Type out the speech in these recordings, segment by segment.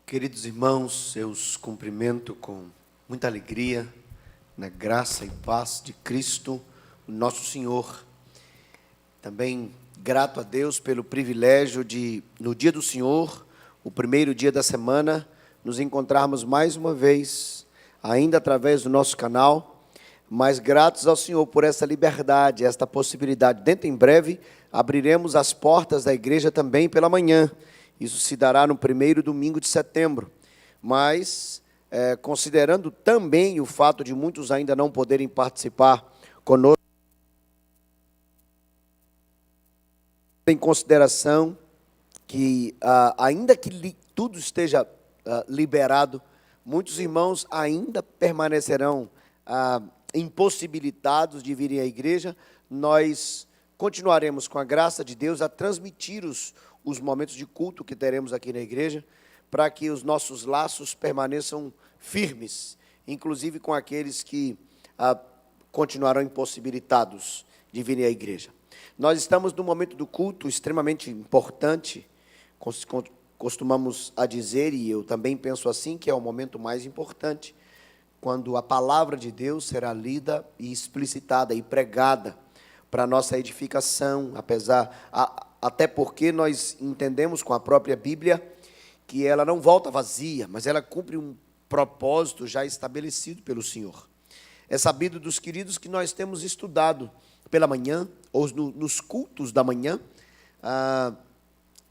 Queridos irmãos, eu os cumprimento com muita alegria, na graça e paz de Cristo, o nosso Senhor. Também grato a Deus pelo privilégio de, no dia do Senhor, o primeiro dia da semana, nos encontrarmos mais uma vez, ainda através do nosso canal, mas gratos ao Senhor por essa liberdade, esta possibilidade. Dentro em breve, abriremos as portas da igreja também pela manhã. Isso se dará no primeiro domingo de setembro, mas considerando também o fato de muitos ainda não poderem participar conosco, em consideração que ainda que tudo esteja liberado, muitos irmãos ainda permanecerão impossibilitados de virem à igreja. Nós continuaremos com a graça de Deus a transmitir os momentos de culto que teremos aqui na igreja, para que os nossos laços permaneçam firmes, inclusive com aqueles que continuarão impossibilitados de virem à igreja. Nós estamos num momento do culto extremamente importante, costumamos a dizer, e eu também penso assim, que é o momento mais importante, quando a palavra de Deus será lida e explicitada e pregada para a nossa edificação, até porque nós entendemos com a própria Bíblia que ela não volta vazia, mas ela cumpre um propósito já estabelecido pelo Senhor. É sabido dos queridos que nós temos estudado pela manhã, ou nos cultos da manhã,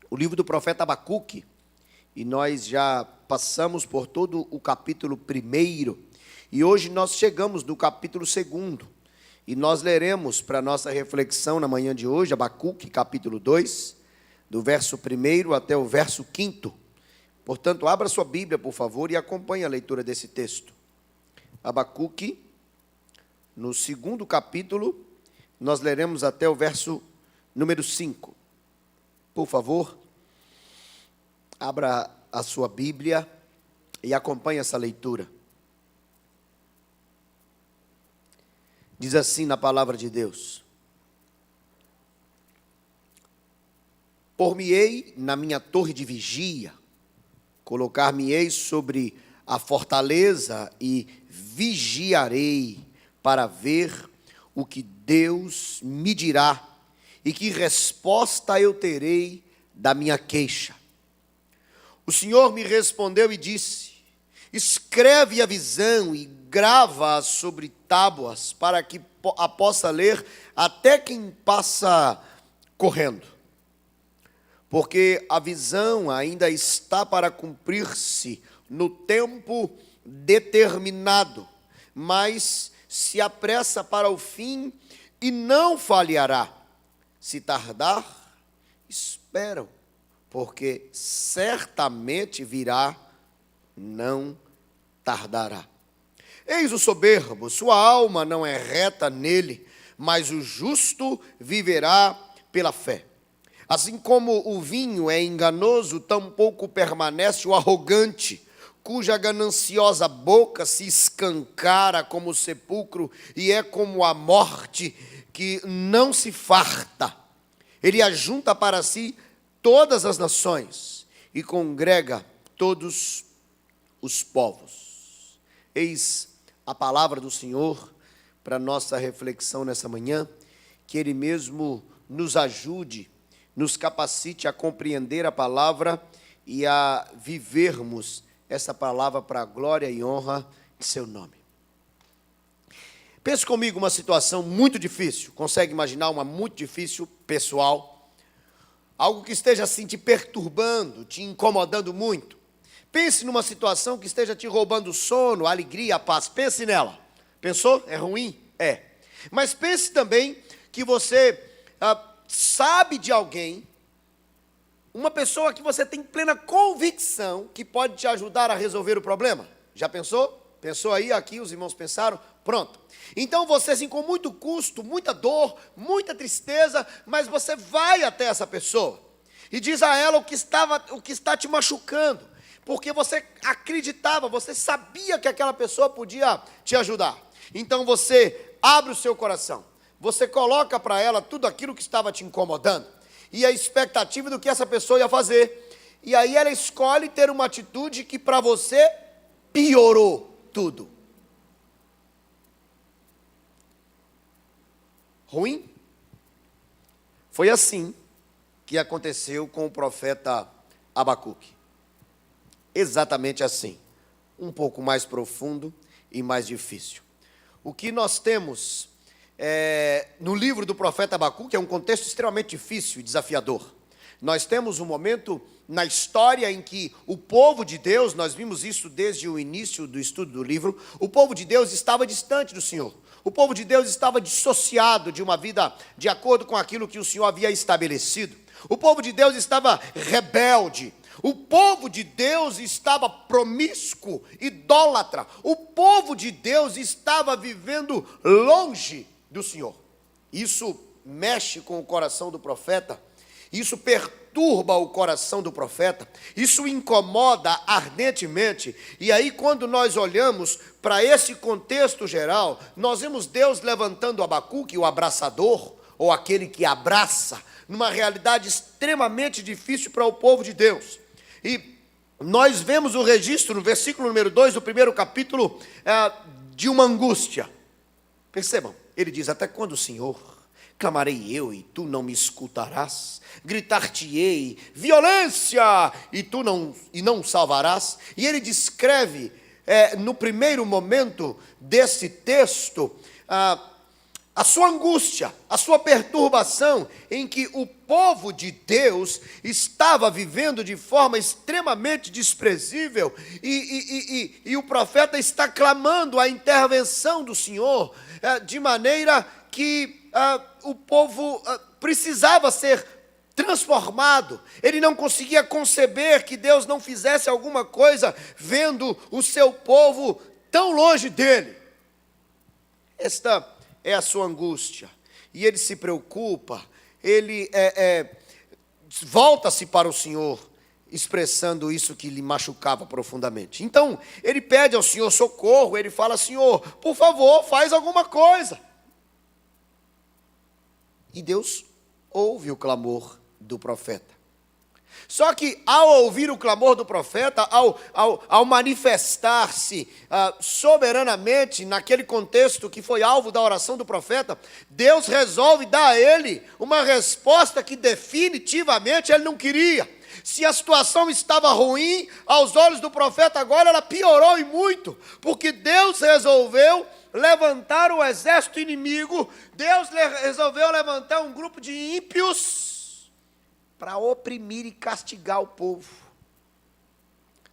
o livro do profeta Abacuque, e nós já passamos por todo o capítulo 1, e hoje nós chegamos no capítulo 2, e nós leremos para a nossa reflexão na manhã de hoje, Abacuque, capítulo 2, do verso 1 até o verso 5. Portanto, abra sua Bíblia, por favor, e acompanhe a leitura desse texto. Abacuque, no 2º capítulo, nós leremos até o verso número 5. Por favor, abra a sua Bíblia e acompanhe essa leitura. Diz assim na palavra de Deus: Por-me-ei na minha torre de vigia, colocar-me-ei sobre a fortaleza e vigiarei para ver o que Deus me dirá e que resposta eu terei da minha queixa. O Senhor me respondeu e disse: escreve a visão e grava sobre tábuas, para que a possa ler até quem passa correndo. Porque a visão ainda está para cumprir-se no tempo determinado, mas se apressa para o fim e não falhará. Se tardar, esperam, porque certamente virá, não tardará. Eis o soberbo, sua alma não é reta nele, mas o justo viverá pela fé. Assim como o vinho é enganoso, tampouco permanece o arrogante, cuja gananciosa boca se escancara como o sepulcro e é como a morte que não se farta. Ele ajunta para si todas as nações e congrega todos os povos. Eis a palavra do Senhor para nossa reflexão nessa manhã, que Ele mesmo nos ajude, nos capacite a compreender a palavra e a vivermos essa palavra para a glória e honra de seu nome. Pense comigo uma situação muito difícil, consegue imaginar uma muito difícil, pessoal? Algo que esteja assim te perturbando, te incomodando muito. Pense numa situação que esteja te roubando o sono, a alegria, a paz. Pense nela. Pensou? É ruim? É. Mas pense também que você sabe de alguém, uma pessoa que você tem plena convicção que pode te ajudar a resolver o problema. Já pensou? Pensou aí? Aqui os irmãos pensaram? Pronto. Então você, assim, com muito custo, muita dor, muita tristeza, mas você vai até essa pessoa e diz a ela o que está te machucando. Porque você acreditava, você sabia que aquela pessoa podia te ajudar. Então você abre o seu coração, você coloca para ela tudo aquilo que estava te incomodando, e a expectativa do que essa pessoa ia fazer. e aí ela escolhe ter uma atitude que para você piorou tudo. Ruim? Foi assim que aconteceu com o profeta Abacuque. Exatamente assim. Um pouco mais profundo e mais difícil. O que nós temos no livro do profeta Abacuque é um contexto extremamente difícil e desafiador. Nós temos um momento na história em que o povo de Deus, nós vimos isso desde o início do estudo do livro, o povo de Deus estava distante do Senhor. O povo de Deus estava dissociado de uma vida de acordo com aquilo que o Senhor havia estabelecido. O povo de Deus estava rebelde. O povo de Deus estava promíscuo, idólatra. O povo de Deus estava vivendo longe do Senhor. Isso mexe com o coração do profeta. Isso perturba o coração do profeta, isso incomoda ardentemente. E aí, quando nós olhamos para esse contexto geral, nós vemos Deus levantando Abacuque, o abraçador, ou aquele que abraça, numa realidade extremamente difícil para o povo de Deus. E nós vemos o registro, no versículo número 2 do primeiro capítulo, de uma angústia. Percebam, ele diz: até quando, Senhor? Clamarei eu e tu não me escutarás, gritar-te-ei violência e tu não salvarás. E ele descreve no primeiro momento desse texto a sua angústia, a sua perturbação, em que o povo de Deus estava vivendo de forma extremamente desprezível, e o profeta está clamando a intervenção do Senhor, de maneira que o povo precisava ser transformado. Ele não conseguia conceber que Deus não fizesse alguma coisa, vendo o seu povo tão longe dele. Esta é a sua angústia, e ele se preocupa, ele volta-se para o Senhor, expressando isso que lhe machucava profundamente. Então, ele pede ao Senhor socorro, ele fala: Senhor, por favor, faz alguma coisa. E Deus ouve o clamor do profeta. Só que ao ouvir o clamor do profeta, ao manifestar-se soberanamente naquele contexto que foi alvo da oração do profeta, Deus resolve dar a ele uma resposta que definitivamente ele não queria. Se a situação estava ruim aos olhos do profeta, agora ela piorou e muito, porque Deus resolveu levantar o exército inimigo. Deus resolveu levantar um grupo de ímpios para oprimir e castigar o povo.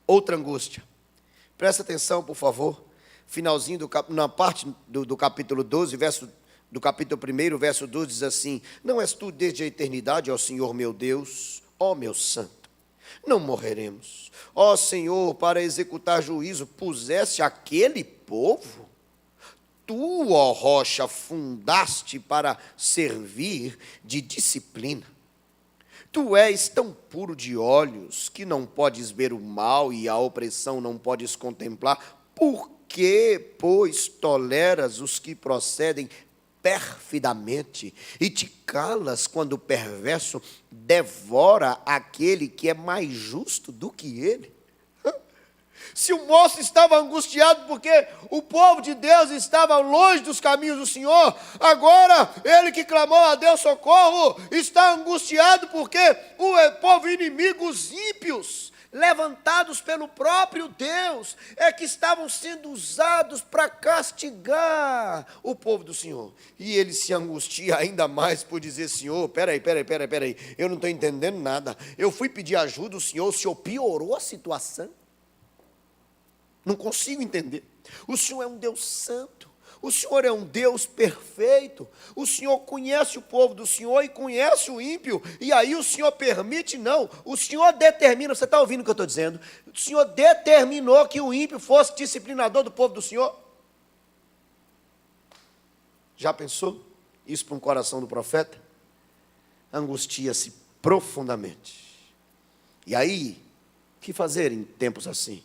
Outra angústia. Presta atenção, por favor. Finalzinho, na parte do capítulo 12, do capítulo 1, verso 12, diz assim: não és tu desde a eternidade, ó Senhor meu Deus, ó meu santo, não morreremos. Ó Senhor, para executar juízo, puseste aquele povo? Tu, ó rocha, fundaste para servir de disciplina. Tu és tão puro de olhos que não podes ver o mal e a opressão não podes contemplar. Por que, pois, toleras os que procedem perfidamente e te calas quando o perverso devora aquele que é mais justo do que ele? Se o moço estava angustiado porque o povo de Deus estava longe dos caminhos do Senhor, agora ele que clamou a Deus socorro está angustiado porque o povo inimigo, os ímpios, levantados pelo próprio Deus, é que estavam sendo usados para castigar o povo do Senhor. E ele se angustia ainda mais por dizer: Senhor, peraí, eu não estou entendendo nada. Eu fui pedir ajuda, o Senhor piorou a situação. Não consigo entender. O Senhor é um Deus santo. O Senhor é um Deus perfeito. O Senhor conhece o povo do Senhor e conhece o ímpio. E aí o Senhor permite? Não. O Senhor determina. Você está ouvindo o que eu estou dizendo? O Senhor determinou que o ímpio fosse disciplinador do povo do Senhor. Já pensou isso para um coração do profeta? Angustia-se profundamente. E aí, o que fazer em tempos assim?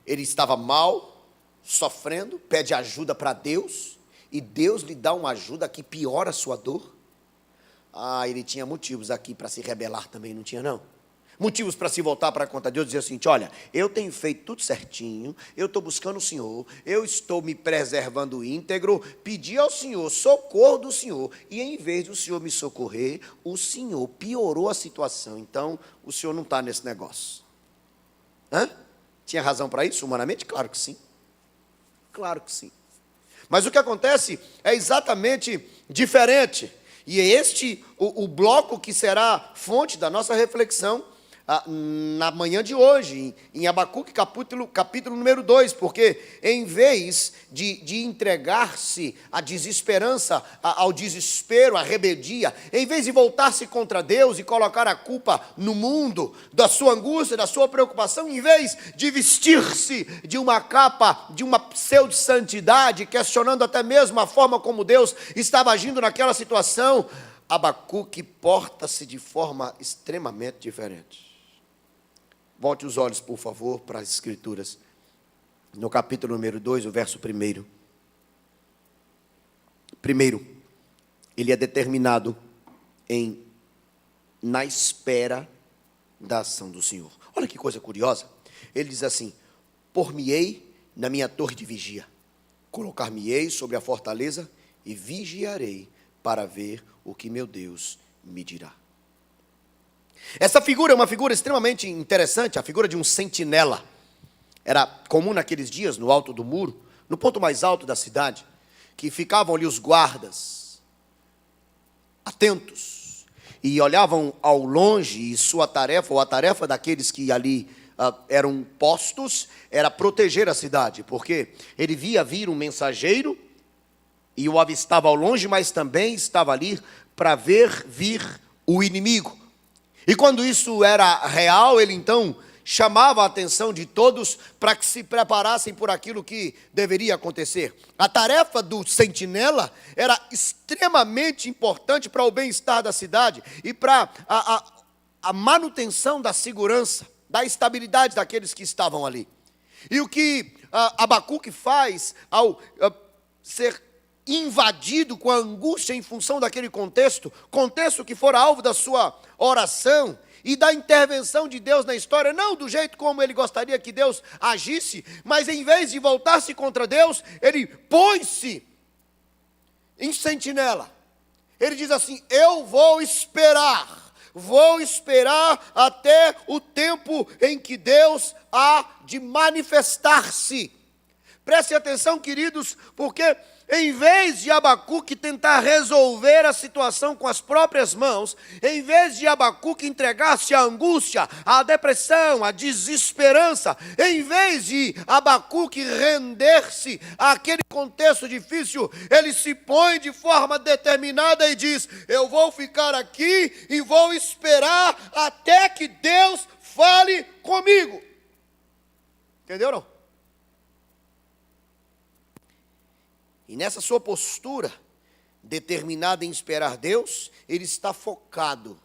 Ele estava mal, sofrendo, pede ajuda para Deus, e Deus lhe dá uma ajuda que piora a sua dor. ele tinha motivos aqui para se rebelar também, não tinha não? Motivos para se voltar para a conta de Deus e dizer assim, olha, eu tenho feito tudo certinho, eu estou buscando o Senhor, eu estou me preservando íntegro, pedi ao Senhor socorro do Senhor, e em vez do Senhor me socorrer, o Senhor piorou a situação, então o Senhor não está nesse negócio. Tinha razão para isso, humanamente? Claro que sim. Claro que sim. Mas o que acontece é exatamente diferente. E é este o bloco que será fonte da nossa reflexão na manhã de hoje, em Abacuque, capítulo número 2, porque em vez de entregar-se à desesperança, ao desespero, à rebeldia, em vez de voltar-se contra Deus e colocar a culpa no mundo, da sua angústia, da sua preocupação, em vez de vestir-se de uma capa, de uma pseudo-santidade, questionando até mesmo a forma como Deus estava agindo naquela situação, Abacuque porta-se de forma extremamente diferente. Volte os olhos, por favor, para as Escrituras. No capítulo número 2, o verso 1. Primeiro, ele é determinado na espera da ação do Senhor. Olha que coisa curiosa. Ele diz assim, por-me-ei na minha torre de vigia, colocar-me-ei sobre a fortaleza e vigiarei para ver o que meu Deus me dirá. Essa figura é uma figura extremamente interessante, a figura de um sentinela. Era comum naqueles dias, no alto do muro, no ponto mais alto da cidade, que ficavam ali os guardas, atentos, e olhavam ao longe, e sua tarefa, ou a tarefa daqueles que ali eram postos, era proteger a cidade, porque ele via vir um mensageiro, e o avistava ao longe, mas também estava ali para ver vir o inimigo. E quando isso era real, ele então chamava a atenção de todos para que se preparassem por aquilo que deveria acontecer. A tarefa do sentinela era extremamente importante para o bem-estar da cidade e para a manutenção da segurança, da estabilidade daqueles que estavam ali. E o que Abacuque faz ao ser invadido com a angústia em função daquele contexto que fora alvo da sua oração e da intervenção de Deus na história, não do jeito como ele gostaria que Deus agisse, mas em vez de voltar-se contra Deus, ele põe-se em sentinela. Ele diz assim, eu vou esperar até o tempo em que Deus há de manifestar-se. Preste atenção, queridos, porque em vez de Abacuque tentar resolver a situação com as próprias mãos, em vez de Abacuque entregar-se à angústia, à depressão, à desesperança, em vez de Abacuque render-se àquele contexto difícil, ele se põe de forma determinada e diz, eu vou ficar aqui e vou esperar até que Deus fale comigo. Entendeu não? E nessa sua postura, determinada em esperar Deus, ele está focado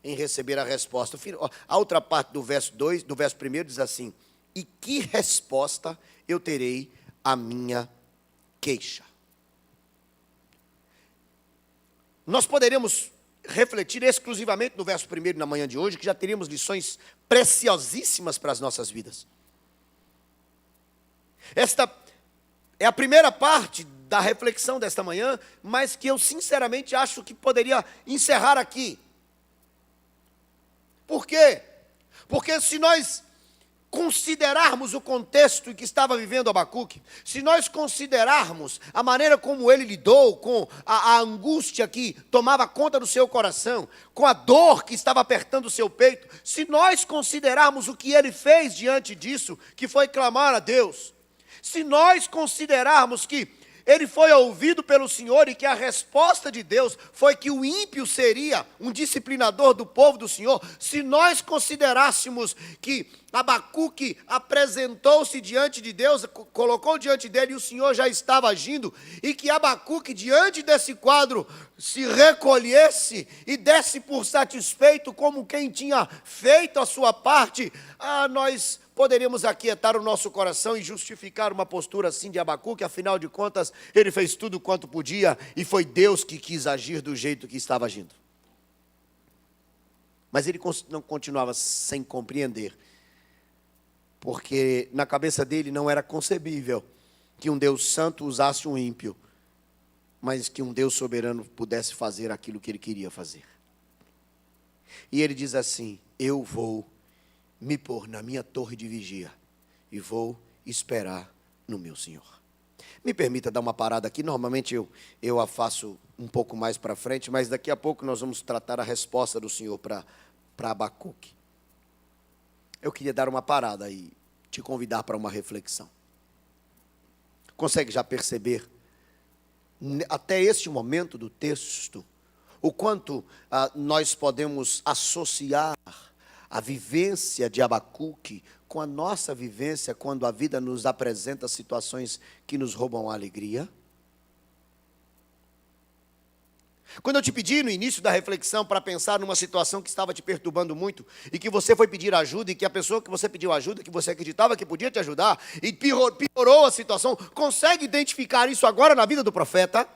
em receber a resposta. A outra parte do verso 2, do verso 1 diz assim, e que resposta eu terei à minha queixa? Nós poderemos refletir exclusivamente no verso 1 na manhã de hoje, que já teríamos lições preciosíssimas para as nossas vidas. Esta é a primeira parte da reflexão desta manhã, mas que eu sinceramente acho que poderia encerrar aqui. Por quê? Porque se nós considerarmos o contexto em que estava vivendo Abacuque, se nós considerarmos a maneira como ele lidou com a angústia que tomava conta do seu coração, com a dor que estava apertando o seu peito, se nós considerarmos o que ele fez diante disso, que foi clamar a Deus, se nós considerarmos que ele foi ouvido pelo Senhor e que a resposta de Deus foi que o ímpio seria um disciplinador do povo do Senhor, se nós considerássemos que Abacuque apresentou-se diante de Deus, colocou diante dele e o Senhor já estava agindo, e que Abacuque, diante desse quadro, se recolhesse e desse por satisfeito como quem tinha feito a sua parte, nós poderíamos aquietar o nosso coração e justificar uma postura assim de Abacuque, afinal de contas, ele fez tudo quanto podia e foi Deus que quis agir do jeito que estava agindo. Mas ele não continuava sem compreender, porque na cabeça dele não era concebível que um Deus santo usasse um ímpio, mas que um Deus soberano pudesse fazer aquilo que ele queria fazer. E ele diz assim: eu vou me pôr na minha torre de vigia e vou esperar no meu Senhor. Me permita dar uma parada aqui. Normalmente eu a faço um pouco mais para frente, mas daqui a pouco nós vamos tratar a resposta do Senhor para Abacuque. Eu queria dar uma parada e te convidar para uma reflexão. Consegue já perceber, até este momento do texto, o quanto nós podemos associar a vivência de Abacuque com a nossa vivência quando a vida nos apresenta situações que nos roubam a alegria? Quando eu te pedi no início da reflexão para pensar numa situação que estava te perturbando muito e que você foi pedir ajuda e que a pessoa que você pediu ajuda, que você acreditava que podia te ajudar e piorou a situação, consegue identificar isso agora na vida do profeta?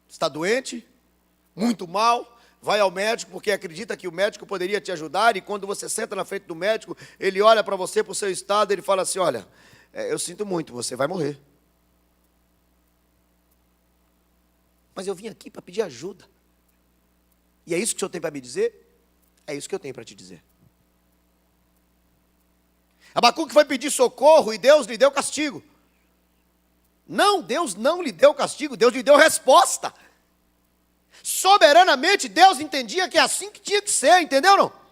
Está doente? Muito mal? Vai ao médico porque acredita que o médico poderia te ajudar e quando você senta na frente do médico, ele olha para você, para o seu estado, ele fala assim: olha, eu sinto muito, você vai morrer. Mas eu vim aqui para pedir ajuda. E é isso que o Senhor tem para me dizer? É isso que eu tenho para te dizer. Abacuque foi pedir socorro e Deus lhe deu castigo. Não, Deus não lhe deu castigo, Deus lhe deu resposta. Soberanamente Deus entendia que é assim que tinha que ser, entendeu não?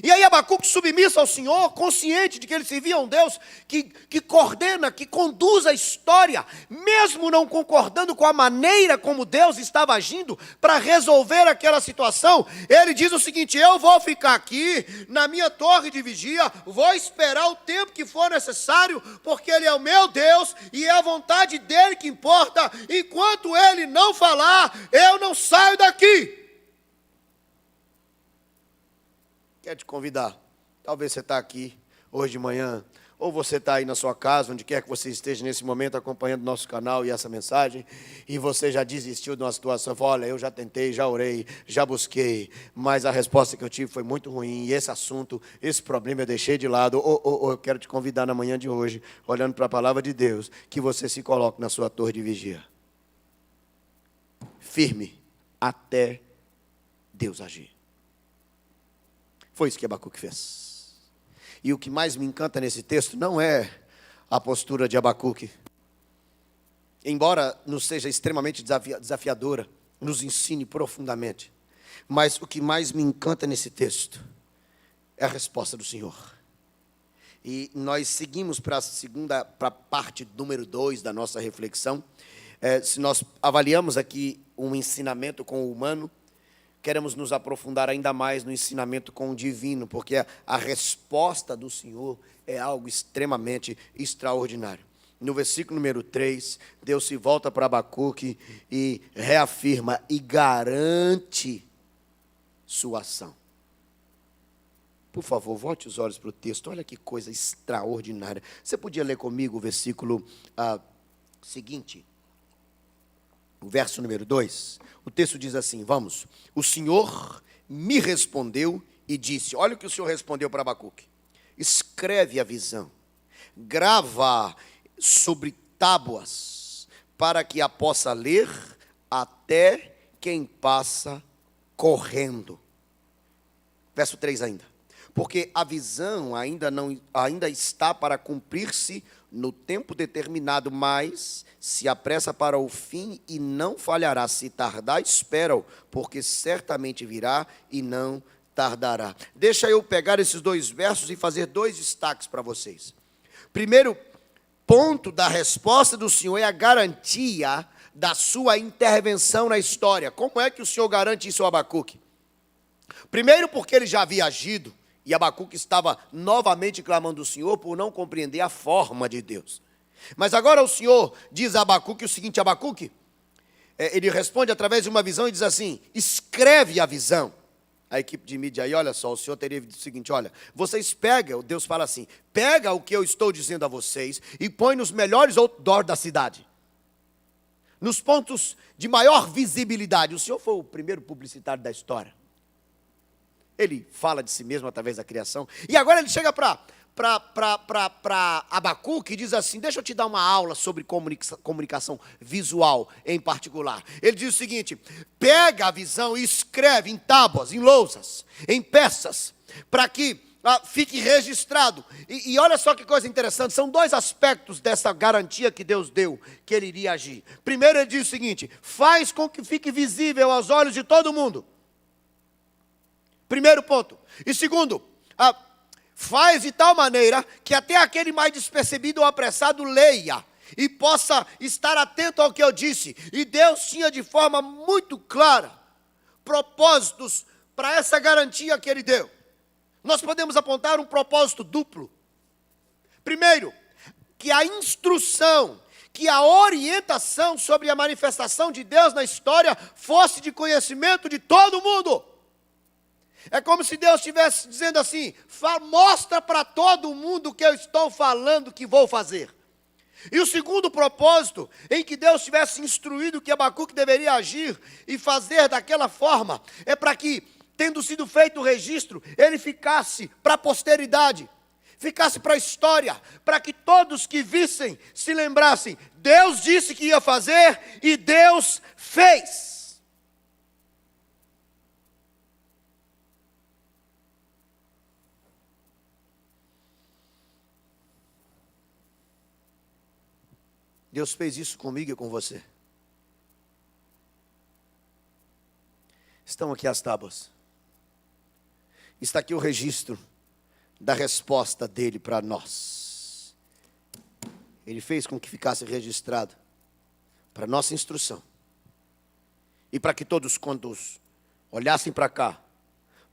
E aí Abacuque submisso ao Senhor, consciente de que ele servia a um Deus que coordena, que conduz a história, mesmo não concordando com a maneira como Deus estava agindo para resolver aquela situação, ele diz o seguinte: eu vou ficar aqui na minha torre de vigia, vou esperar o tempo que for necessário, porque Ele é o meu Deus e é a vontade dEle que importa, enquanto Ele não falar, eu não saio daqui. Quero te convidar, talvez você está aqui hoje de manhã, ou você está aí na sua casa, onde quer que você esteja nesse momento acompanhando nosso canal e essa mensagem, e você já desistiu de uma situação, fala: olha, eu já tentei, já orei, já busquei, mas a resposta que eu tive foi muito ruim, e esse assunto, esse problema eu deixei de lado. Eu quero te convidar na manhã de hoje, olhando para a palavra de Deus, que você se coloque na sua torre de vigia, firme, até Deus agir. Foi isso que Abacuque fez. E o que mais me encanta nesse texto não é a postura de Abacuque. Embora nos seja extremamente desafiadora, nos ensine profundamente. Mas o que mais me encanta nesse texto é a resposta do Senhor. E nós seguimos para a parte número 2 da nossa reflexão. Se nós avaliamos aqui um ensinamento com o humano, queremos nos aprofundar ainda mais no ensinamento com o divino, porque a resposta do Senhor é algo extremamente extraordinário. No versículo número 3, Deus se volta para Abacuque e reafirma e garante sua ação. Por favor, volte os olhos para o texto, olha que coisa extraordinária. Você podia ler comigo o versículo seguinte? O verso número 2, o texto diz assim, vamos: o Senhor me respondeu e disse, olha o que o Senhor respondeu para Abacuque: escreve a visão, grava sobre tábuas, para que a possa ler até quem passa correndo. Verso 3 ainda, porque a visão ainda está para cumprir-se no tempo determinado, mas se apressa para o fim e não falhará. Se tardar, espera-o, porque certamente virá e não tardará. Deixa eu pegar esses 2 versos e fazer 2 destaques para vocês. Primeiro ponto da resposta do Senhor é a garantia da sua intervenção na história. Como é que o Senhor garante isso ao Abacuque? Primeiro, porque ele já havia agido, e Abacuque estava novamente clamando ao Senhor por não compreender a forma de Deus. Mas agora o Senhor diz a Abacuque o seguinte: Abacuque, ele responde através de uma visão e diz assim: escreve a visão. A equipe de mídia aí, olha só, o Senhor teria dito o seguinte: olha, vocês pegam, Deus fala assim, pega o que eu estou dizendo a vocês e põe nos melhores outdoors da cidade. nos pontos de maior visibilidade. O Senhor foi o primeiro publicitário da história. Ele fala de si mesmo através da criação. E agora ele chega para Abacuque e diz assim, deixa eu te dar uma aula sobre comunicação visual em particular. Ele diz o seguinte, pega a visão e escreve em tábuas, em lousas, em peças, para que fique registrado. E olha só que coisa interessante, são dois aspectos dessa garantia que Deus deu, que ele iria agir. Primeiro ele diz o seguinte, faz com que fique visível aos olhos de todo mundo. Primeiro ponto. E segundo, faz de tal maneira que até aquele mais despercebido ou apressado leia e possa estar atento ao que eu disse. E Deus tinha de forma muito clara propósitos para essa garantia que Ele deu. Nós podemos apontar um propósito duplo. Primeiro, que a instrução, que a orientação sobre a manifestação de Deus na história fosse de conhecimento de todo mundo. É como se Deus estivesse dizendo assim, mostra para todo mundo o que eu estou falando que vou fazer. E o segundo propósito, em que Deus tivesse instruído que Abacuque deveria agir e fazer daquela forma, é para que, tendo sido feito o registro, ele ficasse para a posteridade, ficasse para a história, para que todos que vissem se lembrassem, Deus disse que ia fazer e Deus fez. Deus fez isso comigo e com você. Estão aqui as tábuas. Está aqui o registro da resposta dele para nós. Ele fez com que ficasse registrado para nossa instrução. E para que todos, quando olhassem para cá,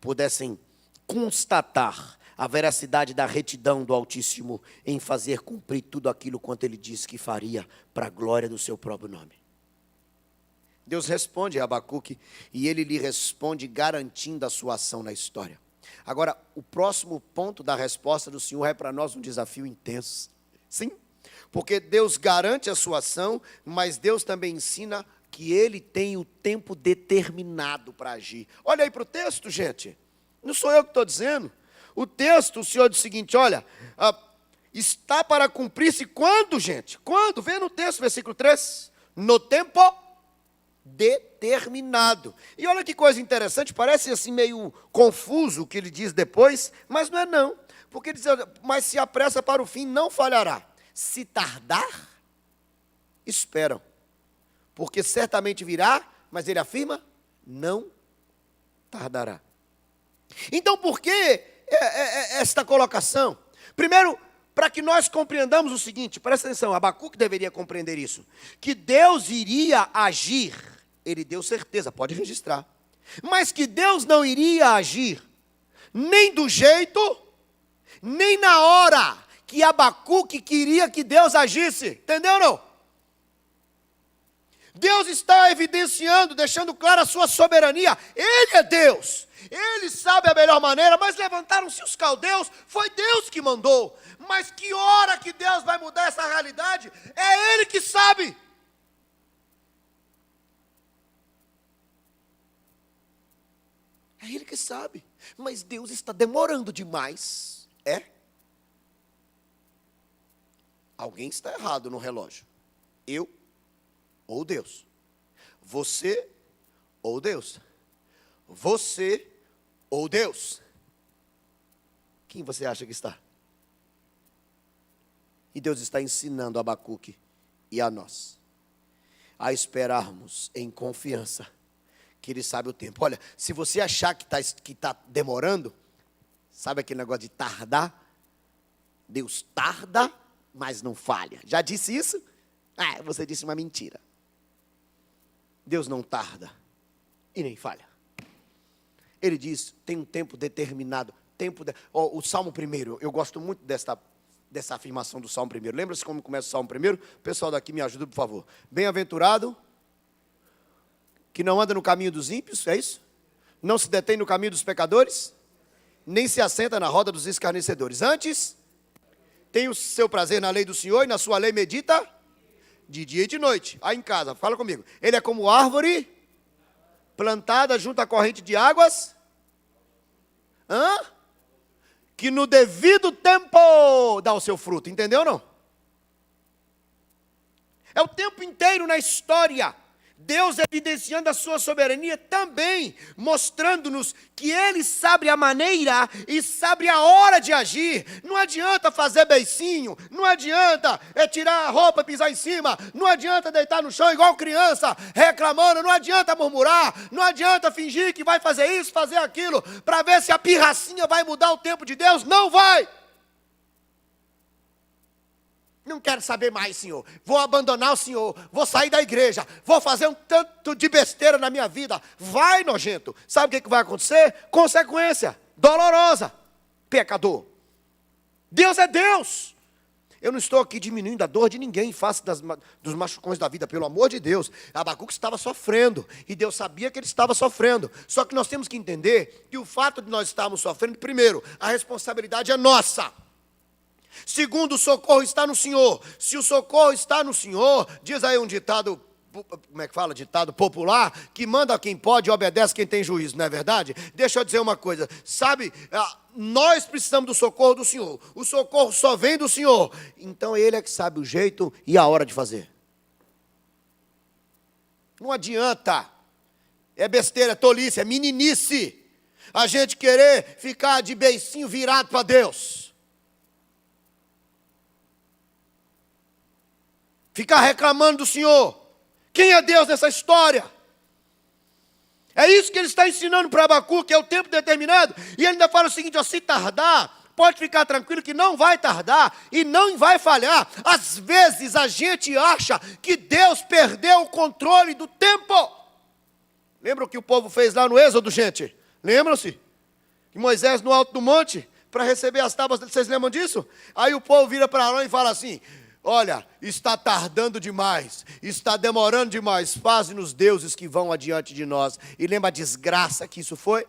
pudessem constatar a veracidade da retidão do Altíssimo em fazer cumprir tudo aquilo quanto Ele disse que faria para a glória do seu próprio nome. Deus responde a Abacuque e Ele lhe responde garantindo a sua ação na história. Agora, o próximo ponto da resposta do Senhor é para nós um desafio intenso. Sim, porque Deus garante a sua ação, mas Deus também ensina que Ele tem o tempo determinado para agir. Olha aí para o texto, gente. Não sou eu que estou dizendo. O texto, o Senhor diz o seguinte, olha, está para cumprir-se quando, gente? Quando? Vê no texto, versículo 3. No tempo determinado. E olha que coisa interessante, parece assim meio confuso o que ele diz depois, mas não é não. Porque ele diz, mas se apressa para o fim, não falhará. Se tardar, esperam. Porque certamente virá, mas ele afirma, não tardará. Então, por que esta colocação? Primeiro, para que nós compreendamos o seguinte, presta atenção, Abacuque deveria compreender isso, que Deus iria agir, ele deu certeza, pode registrar, mas que Deus não iria agir, nem do jeito, nem na hora que Abacuque queria que Deus agisse, entendeu ou não? Deus está evidenciando, deixando clara a sua soberania. Ele é Deus. Ele sabe a melhor maneira, mas levantaram-se os caldeus. Foi Deus que mandou. Mas que hora que Deus vai mudar essa realidade? É Ele que sabe. É Ele que sabe. Mas Deus está demorando demais. É? Alguém está errado no relógio. Eu ou Deus. Você ou Deus. Você ou Deus. Quem você acha que está? E Deus está ensinando a Abacuque e a nós a esperarmos em confiança que Ele sabe o tempo. Olha, se você achar que está demorando, sabe aquele negócio de tardar? Deus tarda, mas não falha. Já disse isso? Você disse uma mentira. Deus não tarda e nem falha. Ele diz, tem um tempo determinado. O Salmo 1, eu gosto muito dessa afirmação do Salmo 1. Lembra-se como começa o Salmo 1? O pessoal daqui me ajuda, por favor. Bem-aventurado, que não anda no caminho dos ímpios, é isso? Não se detém no caminho dos pecadores, nem se assenta na roda dos escarnecedores. Antes, tem o seu prazer na lei do Senhor e na sua lei medita de dia e de noite. Aí em casa, fala comigo. Ele é como árvore plantada junto à corrente de águas. Que no devido tempo dá o seu fruto. Entendeu ou não? É o tempo inteiro na história. Deus evidenciando a sua soberania também, mostrando-nos que Ele sabe a maneira e sabe a hora de agir. Não adianta fazer beicinho, não adianta tirar a roupa e pisar em cima, não adianta deitar no chão igual criança, reclamando, não adianta murmurar, não adianta fingir que vai fazer isso, fazer aquilo, para ver se a pirracinha vai mudar o tempo de Deus. Não vai! Não quero saber mais, Senhor. Vou abandonar o Senhor. Vou sair da igreja. Vou fazer um tanto de besteira na minha vida. Vai, nojento. Sabe o que vai acontecer? Consequência dolorosa. Pecador. Deus é Deus. Eu não estou aqui diminuindo a dor de ninguém em face dos machucões da vida. Pelo amor de Deus. Abacuque estava sofrendo. E Deus sabia que ele estava sofrendo. Só que nós temos que entender que o fato de nós estarmos sofrendo, primeiro, a responsabilidade é nossa. Segundo, o socorro está no Senhor. Se o socorro está no Senhor, diz aí um ditado, como é que fala? Ditado popular, que manda quem pode e obedece quem tem juízo, não é verdade? Deixa eu dizer uma coisa, sabe, nós precisamos do socorro do Senhor. O socorro só vem do Senhor. Então Ele é que sabe o jeito e a hora de fazer. Não adianta. É besteira, é tolice, é meninice. A gente querer ficar de beicinho virado para Deus. Ficar reclamando do Senhor. Quem é Deus nessa história? É isso que ele está ensinando para Abacuque, é o tempo determinado. E ele ainda fala o seguinte, se tardar, pode ficar tranquilo que não vai tardar e não vai falhar. Às vezes a gente acha que Deus perdeu o controle do tempo. Lembra o que o povo fez lá no Êxodo, gente? Lembram-se? Que Moisés no alto do monte, para receber as tábuas, vocês lembram disso? Aí o povo vira para Arão e fala assim, olha, está tardando demais, está demorando demais, faze-nos deuses que vão adiante de nós. E lembra a desgraça que isso foi?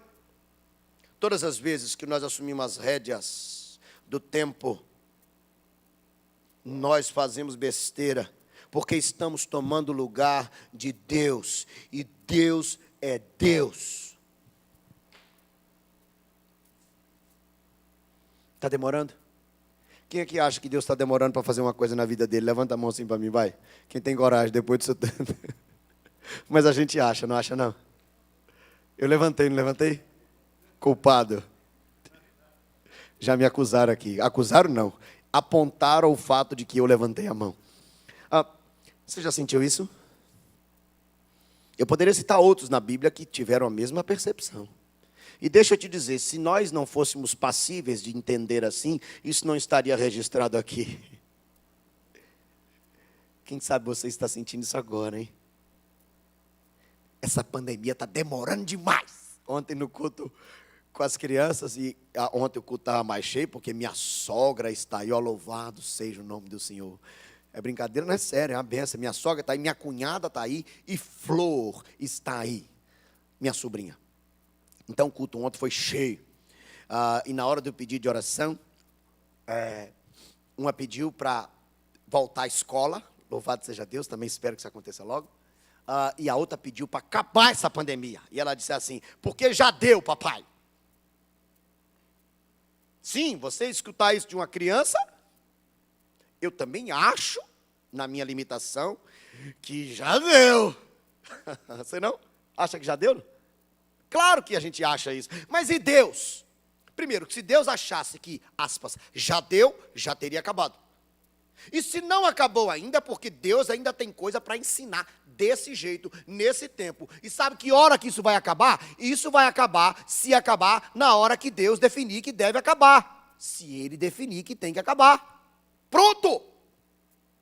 Todas as vezes que nós assumimos as rédeas do tempo, nós fazemos besteira, porque estamos tomando o lugar de Deus, e Deus é Deus. Está demorando? Quem é que acha que Deus está demorando para fazer uma coisa na vida dele? Levanta a mão assim para mim, vai. Quem tem coragem depois disso tudo. Mas a gente acha, não acha não? Eu levantei, não levantei? Culpado. Já me acusaram aqui. Acusaram não. Apontaram o fato de que eu levantei a mão. Você já sentiu isso? Eu poderia citar outros na Bíblia que tiveram a mesma percepção. E deixa eu te dizer, se nós não fôssemos passíveis de entender assim, isso não estaria registrado aqui. Quem sabe você está sentindo isso agora, hein? Essa pandemia está demorando demais. Ontem no culto com as crianças, e ontem o culto estava mais cheio, porque minha sogra está aí, ó, louvado seja o nome do Senhor. É brincadeira, não é sério, é uma benção. Minha sogra está aí, minha cunhada está aí, e Flor está aí, minha sobrinha. Então o culto ontem foi cheio. E na hora do pedido de oração, uma pediu para voltar à escola. Louvado seja Deus, também espero que isso aconteça logo. E a outra pediu para acabar essa pandemia. E ela disse assim, porque já deu, papai. Sim, você escutar isso de uma criança, eu também acho, na minha limitação, que já deu. Você não? Acha que já deu? Claro que a gente acha isso, mas e Deus? Primeiro, que se Deus achasse que, aspas, já deu, já teria acabado. E se não acabou ainda, porque Deus ainda tem coisa para ensinar desse jeito, nesse tempo. E sabe que hora que isso vai acabar? Isso vai acabar, se acabar, na hora que Deus definir que deve acabar. Se Ele definir que tem que acabar. Pronto!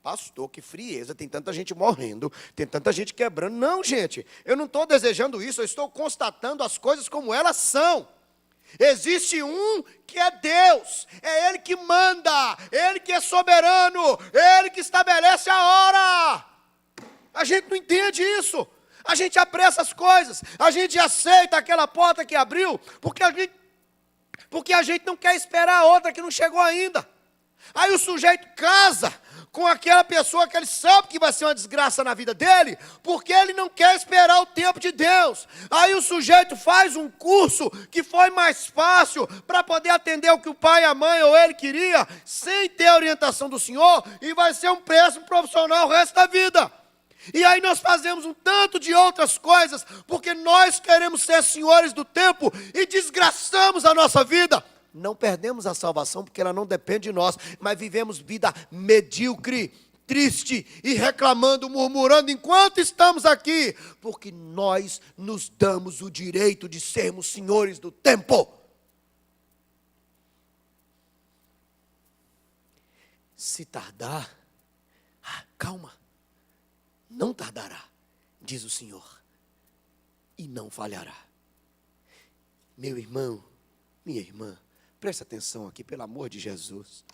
Pastor, que frieza, tem tanta gente morrendo, tem tanta gente quebrando. Não, gente, eu não estou desejando isso, eu estou constatando as coisas como elas são. Existe um que é Deus, é Ele que manda, Ele que é soberano, Ele que estabelece a hora. A gente não entende isso, a gente apressa as coisas, a gente aceita aquela porta que abriu, porque a gente não quer esperar a outra que não chegou ainda. Aí o sujeito casa com aquela pessoa que ele sabe que vai ser uma desgraça na vida dele, porque ele não quer esperar o tempo de Deus. Aí o sujeito faz um curso que foi mais fácil para poder atender o que o pai, a mãe ou ele queria, sem ter a orientação do Senhor, e vai ser um péssimo profissional o resto da vida. E aí nós fazemos um tanto de outras coisas, porque nós queremos ser senhores do tempo e desgraçamos a nossa vida. Não perdemos a salvação porque ela não depende de nós, mas vivemos vida medíocre, triste e reclamando, murmurando enquanto estamos aqui, porque nós nos damos o direito de sermos senhores do tempo. Se tardar, calma, não tardará, diz o Senhor, e não falhará. Meu irmão, minha irmã, presta atenção aqui, pelo amor de Jesus.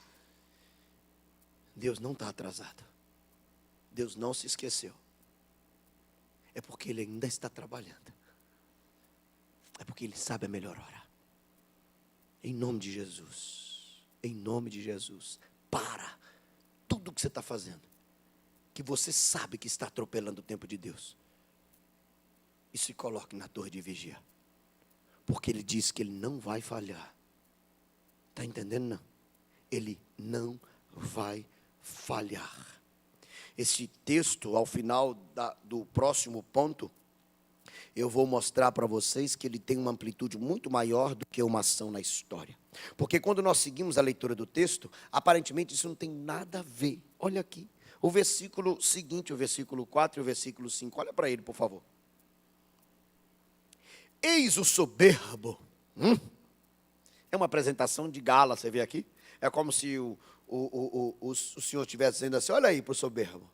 Deus não está atrasado. Deus não se esqueceu. É porque Ele ainda está trabalhando. É porque Ele sabe a melhor hora. Em nome de Jesus. Em nome de Jesus. Para tudo o que você está fazendo, que você sabe que está atropelando o tempo de Deus, e se coloque na torre de vigia. Porque Ele diz que Ele não vai falhar. Está entendendo, não? Ele não vai falhar. Esse texto, ao final do próximo ponto, eu vou mostrar para vocês que ele tem uma amplitude muito maior do que uma ação na história. Porque quando nós seguimos a leitura do texto, aparentemente isso não tem nada a ver. Olha aqui, o versículo seguinte, o versículo 4 e o versículo 5. Olha para ele, por favor. Eis o soberbo. É uma apresentação de gala, você vê aqui? É como se o senhor estivesse dizendo assim, olha aí para o soberbo.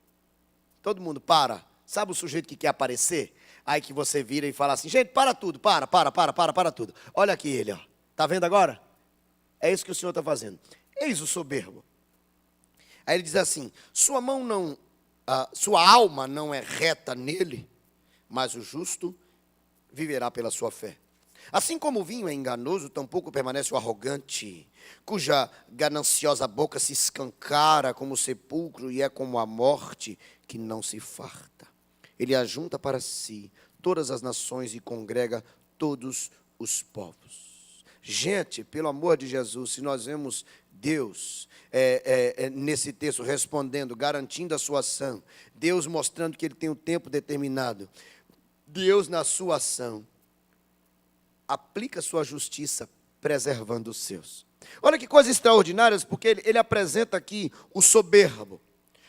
Todo mundo para. Sabe o sujeito que quer aparecer? Aí que você vira e fala assim, gente, para tudo, para tudo. Olha aqui ele, ó. Está vendo agora? É isso que o Senhor está fazendo. Eis o soberbo. Aí ele diz assim, sua alma não é reta nele, mas o justo viverá pela sua fé. Assim como o vinho é enganoso, tampouco permanece o arrogante, cuja gananciosa boca se escancara como o sepulcro e é como a morte que não se farta. Ele ajunta para si todas as nações e congrega todos os povos. Gente, pelo amor de Jesus, se nós vemos Deus nesse texto respondendo, garantindo a sua ação, Deus mostrando que Ele tem um tempo determinado, Deus na sua ação aplica a sua justiça preservando os seus. Olha que coisa extraordinária, porque ele apresenta aqui o soberbo.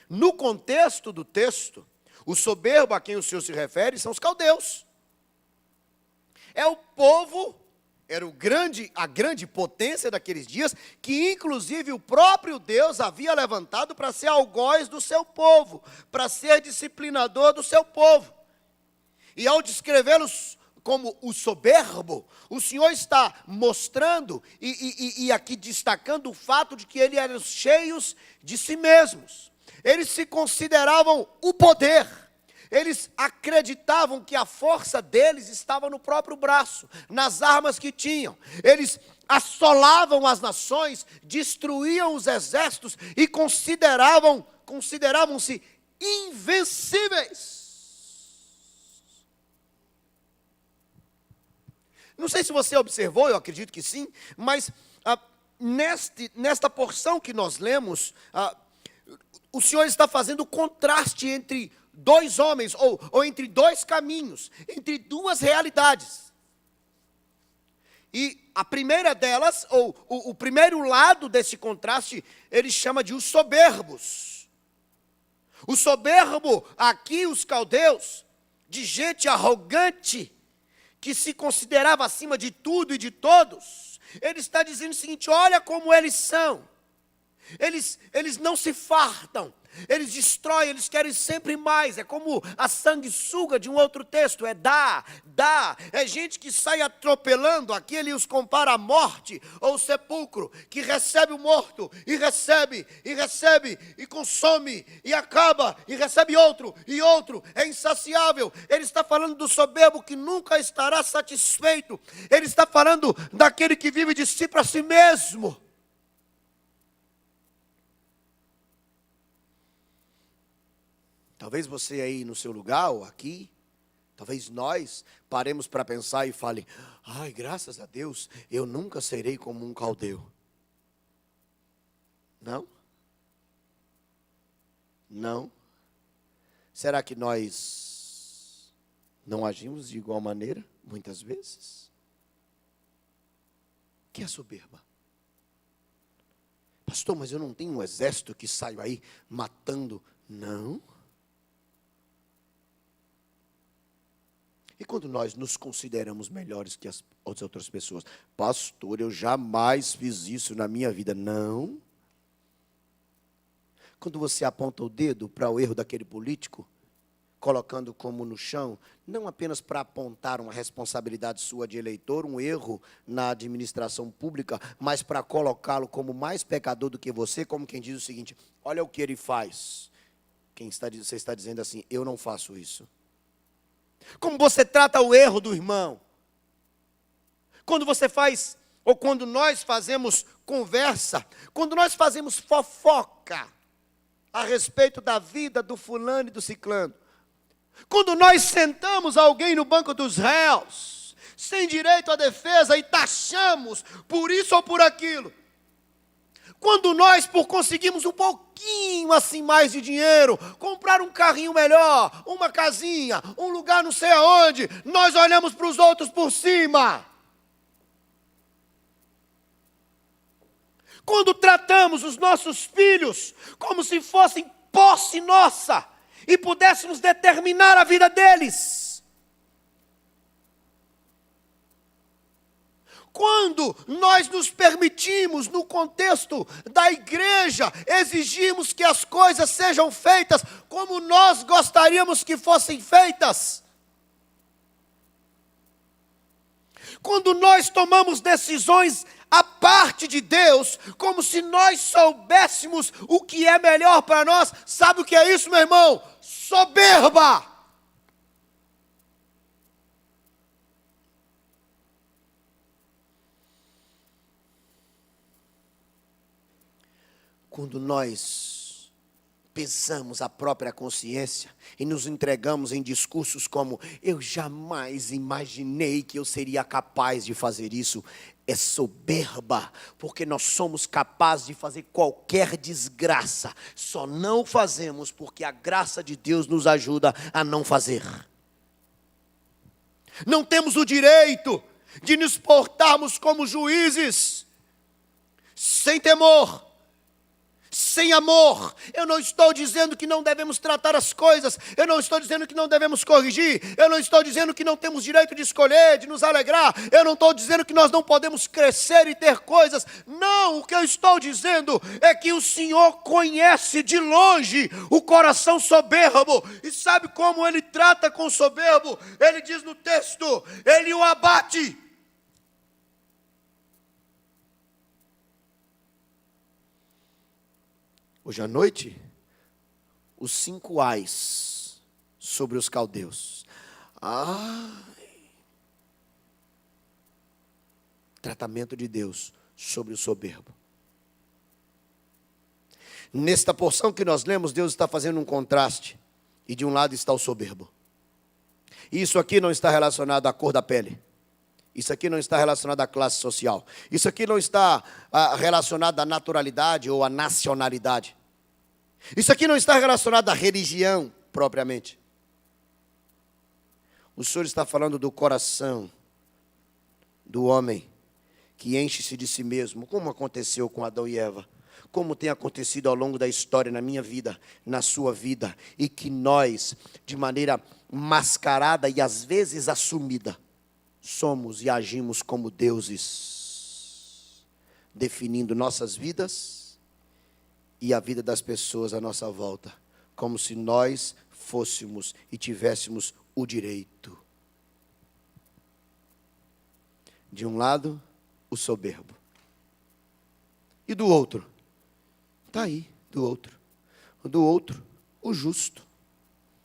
No contexto do texto, o soberbo a quem o Senhor se refere são os caldeus. É o povo, era a grande potência daqueles dias, que inclusive o próprio Deus havia levantado para ser algoz do seu povo, para ser disciplinador do seu povo. E ao descrevê-los como o soberbo, o Senhor está mostrando e aqui destacando o fato de que eles eram cheios de si mesmos. Eles se consideravam o poder. Eles acreditavam que a força deles estava no próprio braço, nas armas que tinham. Eles assolavam as nações, destruíam os exércitos e consideravam-se invencíveis. Não sei se você observou, eu acredito que sim, mas nesta porção que nós lemos, o Senhor está fazendo contraste entre dois homens, ou entre dois caminhos, entre duas realidades. E a primeira delas, ou o primeiro lado desse contraste, ele chama de os soberbos. O soberbo, aqui os caldeus, de gente arrogante, que se considerava acima de tudo e de todos, ele está dizendo o seguinte, olha como eles são. Eles não se fartam, eles destroem, eles querem sempre mais. É como a sanguessuga de um outro texto, dá. É gente que sai atropelando, aqui ele os compara à morte ou sepulcro, que recebe o morto, e recebe, e consome, e acaba, e recebe outro, é insaciável. Ele está falando do soberbo que nunca estará satisfeito. Ele está falando daquele que vive de si para si mesmo. Talvez você aí no seu lugar ou aqui, talvez nós paremos para pensar e fale: ai, graças a Deus, eu nunca serei como um caldeu. Não? Não? Será que nós não agimos de igual maneira, muitas vezes? Que é soberba? Pastor, mas eu não tenho um exército que saia aí matando. Não. E quando nós nos consideramos melhores que as outras pessoas? Pastor, eu jamais fiz isso na minha vida. Não. Quando você aponta o dedo para o erro daquele político, colocando como no chão, não apenas para apontar uma responsabilidade sua de eleitor, um erro na administração pública, mas para colocá-lo como mais pecador do que você, como quem diz o seguinte: olha o que ele faz. Você está dizendo assim: eu não faço isso. Como você trata o erro do irmão. Quando você faz, ou quando nós fazemos conversa, quando nós fazemos fofoca a respeito da vida do fulano e do ciclano, quando nós sentamos alguém no banco dos réus, sem direito à defesa, e taxamos por isso ou por aquilo, quando nós, por conseguirmos um pouquinho assim mais de dinheiro, comprar um carrinho melhor, uma casinha, um lugar não sei aonde, nós olhamos para os outros por cima. Quando tratamos os nossos filhos como se fossem posse nossa e pudéssemos determinar a vida deles. Quando nós nos permitimos, no contexto da igreja, exigimos que as coisas sejam feitas como nós gostaríamos que fossem feitas. Quando nós tomamos decisões à parte de Deus, como se nós soubéssemos o que é melhor para nós, sabe o que é isso, meu irmão? Soberba! Quando nós pesamos a própria consciência e nos entregamos em discursos como: eu jamais imaginei que eu seria capaz de fazer isso, é soberba, porque nós somos capazes de fazer qualquer desgraça, só não fazemos porque a graça de Deus nos ajuda a não fazer. Não temos o direito de nos portarmos como juízes, sem temor, sem amor. Eu não estou dizendo que não devemos tratar as coisas, eu não estou dizendo que não devemos corrigir, eu não estou dizendo que não temos direito de escolher, de nos alegrar, eu não estou dizendo que nós não podemos crescer e ter coisas. Não, o que eu estou dizendo é que o Senhor conhece de longe o coração soberbo, e sabe como Ele trata com o soberbo? Ele diz no texto: Ele o abate. Hoje à noite, os 5 ais sobre os caldeus. Tratamento de Deus sobre o soberbo. Nesta porção que nós lemos, Deus está fazendo um contraste. E de um lado está o soberbo. Isso aqui não está relacionado à cor da pele. Isso aqui não está relacionado à classe social. Isso aqui não está relacionado à naturalidade ou à nacionalidade. Isso aqui não está relacionado à religião propriamente. O Senhor está falando do coração do homem que enche-se de si mesmo, como aconteceu com Adão e Eva, como tem acontecido ao longo da história, na minha vida, na sua vida, e que nós, de maneira mascarada e às vezes assumida, somos e agimos como deuses, definindo nossas vidas e a vida das pessoas à nossa volta, como se nós fôssemos e tivéssemos o direito. De um lado, o soberbo. E do outro? Está aí, do outro. Do outro, o justo.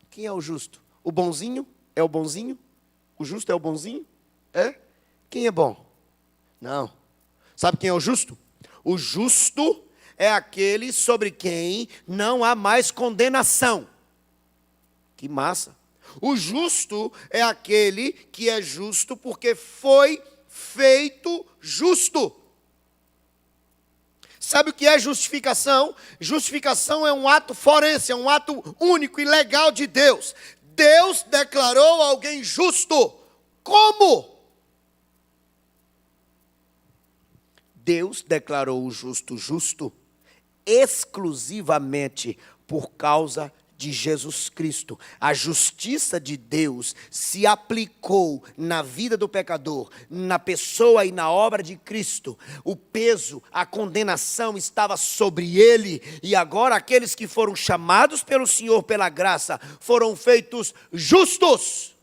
Quem é o justo? O bonzinho? É o bonzinho? O justo é o bonzinho? É? Quem é bom? Não. Sabe quem é o justo? O justo é aquele sobre quem não há mais condenação. Que massa! O justo é aquele que é justo porque foi feito justo. Sabe o que é justificação? Justificação é um ato forense, é um ato único e legal de Deus. Deus declarou alguém justo. Como? Deus declarou o justo justo exclusivamente por causa de Jesus Cristo. A justiça de Deus se aplicou na vida do pecador, na pessoa e na obra de Cristo. O peso, a condenação estava sobre ele, e agora aqueles que foram chamados pelo Senhor pela graça foram feitos justos.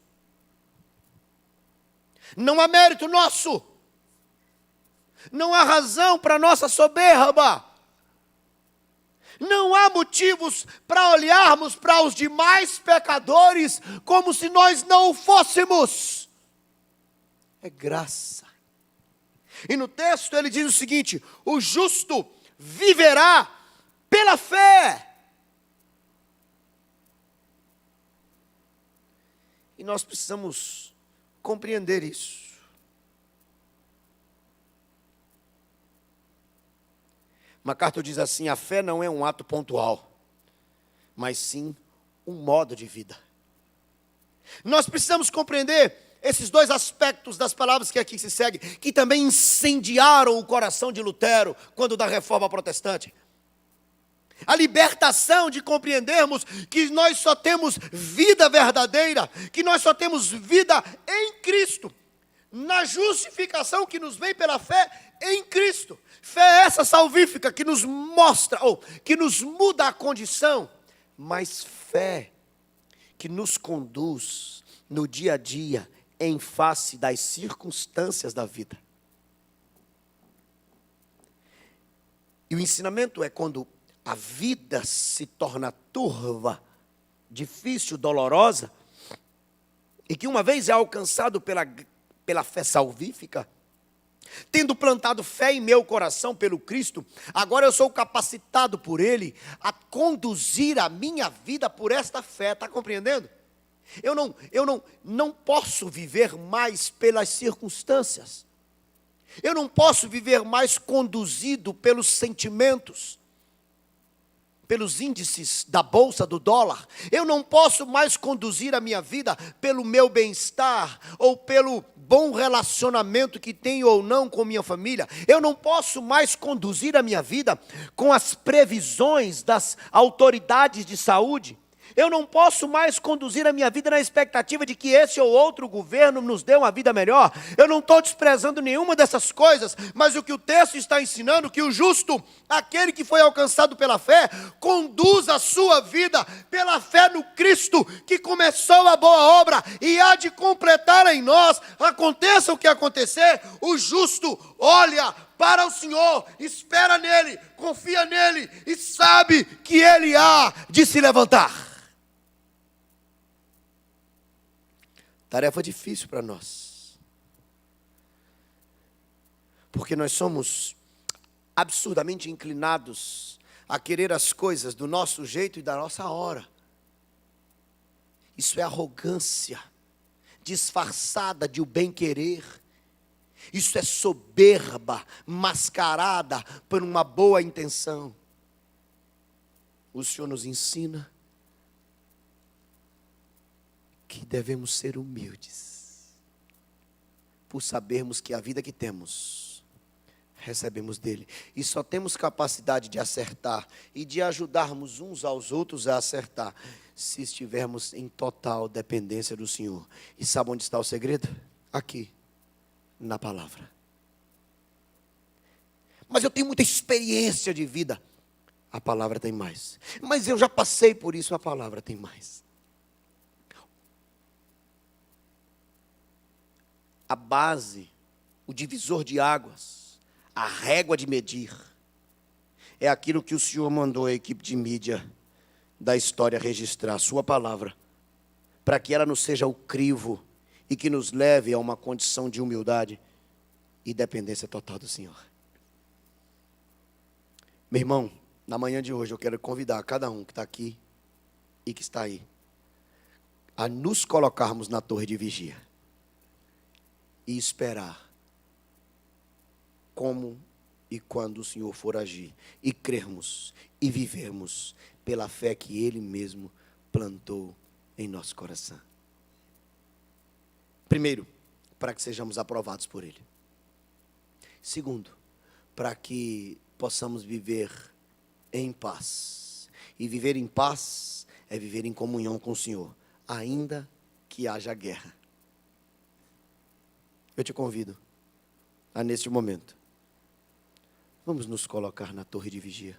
Não há mérito nosso, não há razão para nossa soberba. Não há motivos para olharmos para os demais pecadores como se nós não o fôssemos. É graça. E no texto ele diz o seguinte: o justo viverá pela fé. E nós precisamos compreender isso. MacArthur diz assim: a fé não é um ato pontual, mas sim um modo de vida. Nós precisamos compreender esses dois aspectos das palavras que aqui se seguem, que também incendiaram o coração de Lutero quando da Reforma Protestante. A libertação de compreendermos que nós só temos vida verdadeira, que nós só temos vida em Cristo, na justificação que nos vem pela fé em Cristo. Fé é essa salvífica que nos mostra, ou que nos muda a condição, mas fé que nos conduz no dia a dia, em face das circunstâncias da vida. E o ensinamento é quando a vida se torna turva, difícil, dolorosa, e que uma vez é alcançado pela fé salvífica, tendo plantado fé em meu coração pelo Cristo, agora eu sou capacitado por Ele a conduzir a minha vida por esta fé. Está compreendendo? Eu não posso viver mais pelas circunstâncias. Eu não posso viver mais conduzido pelos sentimentos, pelos índices da bolsa, do dólar. Eu não posso mais conduzir a minha vida pelo meu bem-estar ou pelo bom relacionamento que tenho ou não com minha família. Eu não posso mais conduzir a minha vida com as previsões das autoridades de saúde. Eu não posso mais conduzir a minha vida na expectativa de que esse ou outro governo nos dê uma vida melhor. Eu não estou desprezando nenhuma dessas coisas, mas o que o texto está ensinando, que o justo, aquele que foi alcançado pela fé, conduz a sua vida pela fé no Cristo, que começou a boa obra e há de completar em nós. Aconteça o que acontecer, o justo olha para o Senhor, espera nele, confia nele e sabe que ele há de se levantar. Tarefa difícil para nós, porque nós somos absurdamente inclinados a querer as coisas do nosso jeito e da nossa hora. Isso é arrogância disfarçada de o bem-querer. Isso é soberba mascarada por uma boa intenção. O Senhor nos ensina que devemos ser humildes, por sabermos que a vida que temos, recebemos dele. E só temos capacidade de acertar e de ajudarmos uns aos outros a acertar, se estivermos em total dependência do Senhor. E sabe onde está o segredo? Aqui, na palavra. Mas eu tenho muita experiência de vida. A palavra tem mais. Mas eu já passei por isso, a palavra tem mais. A base, o divisor de águas, a régua de medir, é aquilo que o Senhor mandou a equipe de mídia da história registrar, a sua palavra, para que ela não seja o crivo e que nos leve a uma condição de humildade e dependência total do Senhor. Meu irmão, na manhã de hoje eu quero convidar cada um que está aqui e que está aí a nos colocarmos na torre de vigia e esperar como e quando o Senhor for agir, e crermos e vivermos pela fé que Ele mesmo plantou em nosso coração. Primeiro, para que sejamos aprovados por Ele. Segundo, para que possamos viver em paz. E viver em paz é viver em comunhão com o Senhor, ainda que haja guerra. Eu te convido a, neste momento, vamos nos colocar na torre de vigia.